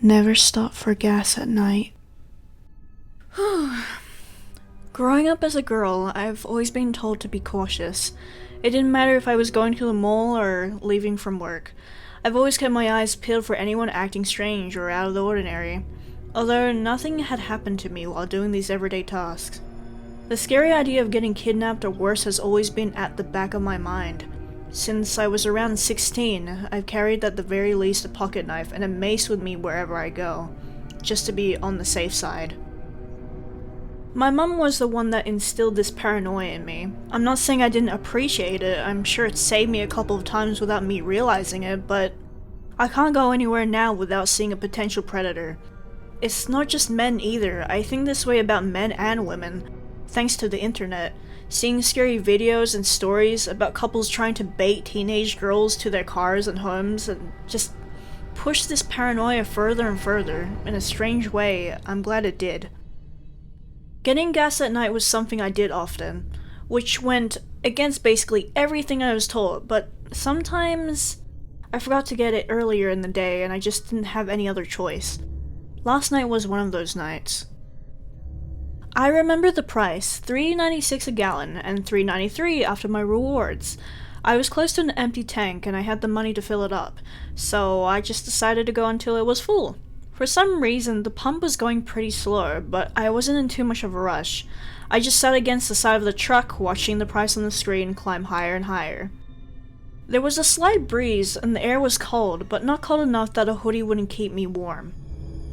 Never stop for gas at night. Growing up as a girl, I've always been told to be cautious. It didn't matter if I was going to the mall or leaving from work. I've always kept my eyes peeled for anyone acting strange or out of the ordinary, although nothing had happened to me while doing these everyday tasks. The scary idea of getting kidnapped or worse has always been at the back of my mind. Since I was around 16, I've carried at the very least a pocket knife and a mace with me wherever I go, just to be on the safe side. My mum was the one that instilled this paranoia in me. I'm not saying I didn't appreciate it, I'm sure it saved me a couple of times without me realizing it, but I can't go anywhere now without seeing a potential predator. It's not just men either, I think this way about men and women, thanks to the internet. Seeing scary videos and stories about couples trying to bait teenage girls to their cars and homes and just push this paranoia further and further. In a strange way, I'm glad it did. Getting gas at night was something I did often, which went against basically everything I was taught, but sometimes I forgot to get it earlier in the day and I just didn't have any other choice. Last night was one of those nights. I remember the price, $3.96 a gallon and $3.93 after my rewards. I was close to an empty tank and I had the money to fill it up, so I just decided to go until it was full. For some reason, the pump was going pretty slow, but I wasn't in too much of a rush. I just sat against the side of the truck, watching the price on the screen climb higher and higher. There was a slight breeze and the air was cold, but not cold enough that a hoodie wouldn't keep me warm.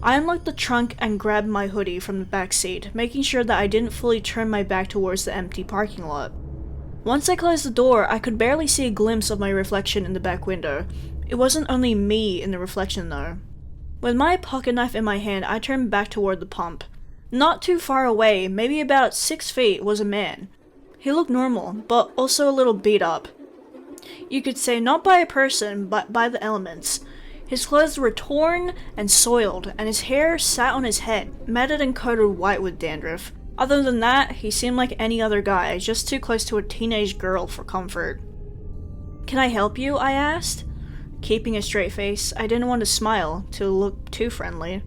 I unlocked the trunk and grabbed my hoodie from the back seat, making sure that I didn't fully turn my back towards the empty parking lot. Once I closed the door, I could barely see a glimpse of my reflection in the back window. It wasn't only me in the reflection though. With my pocket knife in my hand, I turned back toward the pump. Not too far away, maybe about 6 feet, was a man. He looked normal, but also a little beat up. You could say not by a person, but by the elements. His clothes were torn and soiled, and his hair sat on his head, matted and coated white with dandruff. Other than that, he seemed like any other guy, just too close to a teenage girl for comfort. "Can I help you?" I asked. Keeping a straight face, I didn't want to smile, to look too friendly.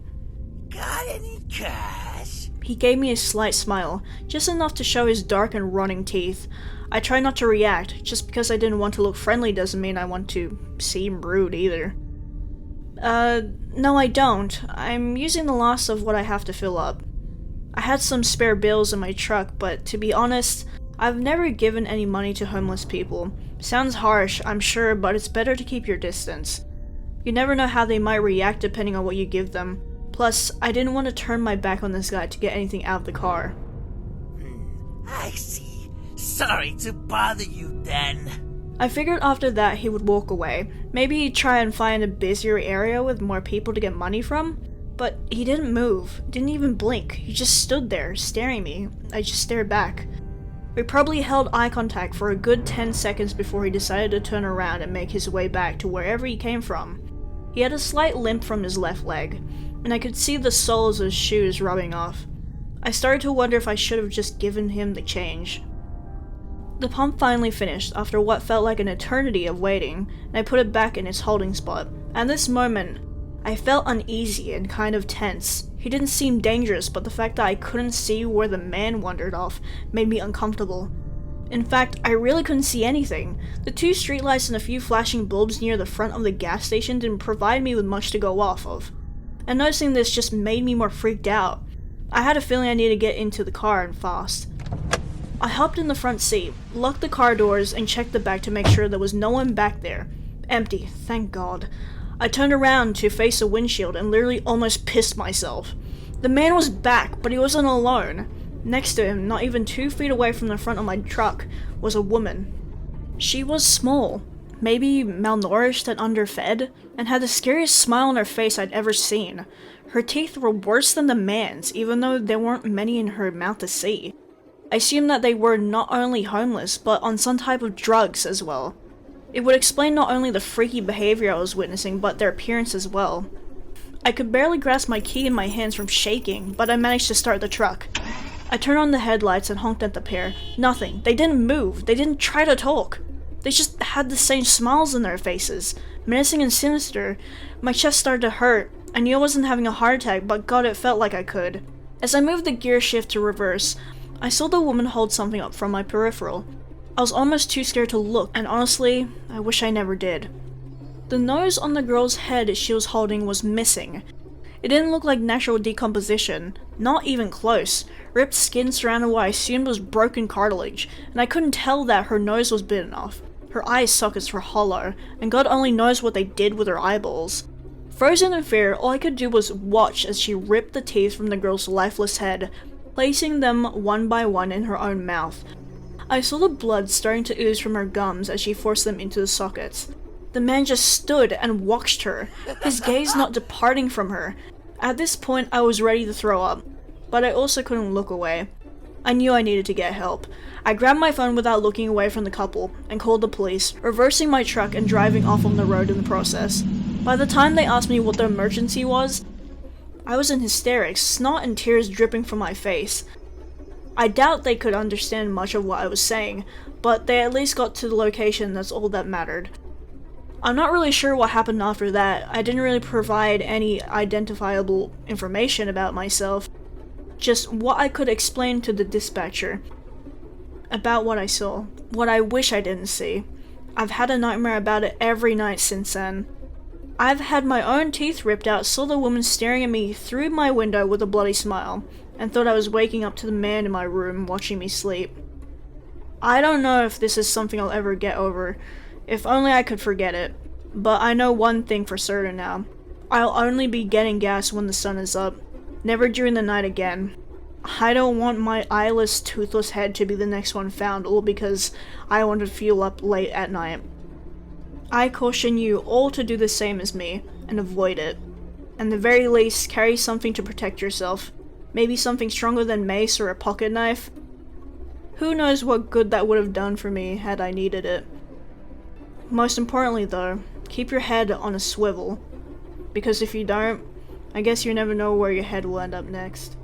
"Got any cash?" He gave me a slight smile, just enough to show his dark and rotting teeth. I tried not to react, just because I didn't want to look friendly doesn't mean I want to seem rude either. No I don't. I'm using the last of what I have to fill up. I had some spare bills in my truck, but to be honest, I've never given any money to homeless people. Sounds harsh, I'm sure, but it's better to keep your distance. You never know how they might react depending on what you give them. Plus, I didn't want to turn my back on this guy to get anything out of the car. I see. Sorry to bother you then. I figured after that he would walk away, maybe try and find a busier area with more people to get money from, but he didn't move, didn't even blink, he just stood there, staring at me. I just stared back. We probably held eye contact for a good 10 seconds before he decided to turn around and make his way back to wherever he came from. He had a slight limp from his left leg, and I could see the soles of his shoes rubbing off. I started to wonder if I should have just given him the change. The pump finally finished after what felt like an eternity of waiting, and I put it back in its holding spot. At this moment, I felt uneasy and kind of tense. He didn't seem dangerous, but the fact that I couldn't see where the man wandered off made me uncomfortable. In fact, I really couldn't see anything. The 2 streetlights and a few flashing bulbs near the front of the gas station didn't provide me with much to go off of. And noticing this just made me more freaked out. I had a feeling I needed to get into the car and fast. I hopped in the front seat, locked the car doors, and checked the back to make sure there was no one back there. Empty, thank God. I turned around to face the windshield and literally almost pissed myself. The man was back, but he wasn't alone. Next to him, not even 2 feet away from the front of my truck, was a woman. She was small, maybe malnourished and underfed, and had the scariest smile on her face I'd ever seen. Her teeth were worse than the man's, even though there weren't many in her mouth to see. I assumed that they were not only homeless, but on some type of drugs as well. It would explain not only the freaky behavior I was witnessing, but their appearance as well. I could barely grasp my key in my hands from shaking, but I managed to start the truck. I turned on the headlights and honked at the pair. Nothing. They didn't move. They didn't try to talk. They just had the same smiles on their faces, menacing and sinister. My chest started to hurt. I knew I wasn't having a heart attack, but God, it felt like I could. As I moved the gear shift to reverse, I saw the woman hold something up from my peripheral. I was almost too scared to look, and honestly, I wish I never did. The nose on the girl's head she was holding was missing. It didn't look like natural decomposition, not even close. Ripped skin surrounded what I assumed was broken cartilage, and I couldn't tell that her nose was bitten off. Her eye sockets were hollow, and God only knows what they did with her eyeballs. Frozen in fear, all I could do was watch as she ripped the teeth from the girl's lifeless head, placing them one by one in her own mouth. I saw the blood starting to ooze from her gums as she forced them into the sockets. The man just stood and watched her, his gaze not departing from her. At this point, I was ready to throw up, but I also couldn't look away. I knew I needed to get help. I grabbed my phone without looking away from the couple and called the police, reversing my truck and driving off on the road in the process. By the time they asked me what the emergency was, I was in hysterics, snot and tears dripping from my face. I doubt they could understand much of what I was saying, but they at least got to the location. That's all that mattered. I'm not really sure what happened after that. I didn't really provide any identifiable information about myself, just what I could explain to the dispatcher about what I saw, what I wish I didn't see. I've had a nightmare about it every night since then. I've had my own teeth ripped out, saw the woman staring at me through my window with a bloody smile, and thought I was waking up to the man in my room watching me sleep. I don't know if this is something I'll ever get over. If only I could forget it. But I know one thing for certain now. I'll only be getting gas when the sun is up. Never during the night again. I don't want my eyeless, toothless head to be the next one found, all because I want to fuel up late at night. I caution you all to do the same as me, and avoid it. At the very least, carry something to protect yourself. Maybe something stronger than mace or a pocket knife. Who knows what good that would have done for me had I needed it. Most importantly though, keep your head on a swivel. Because if you don't, I guess you never know where your head will end up next.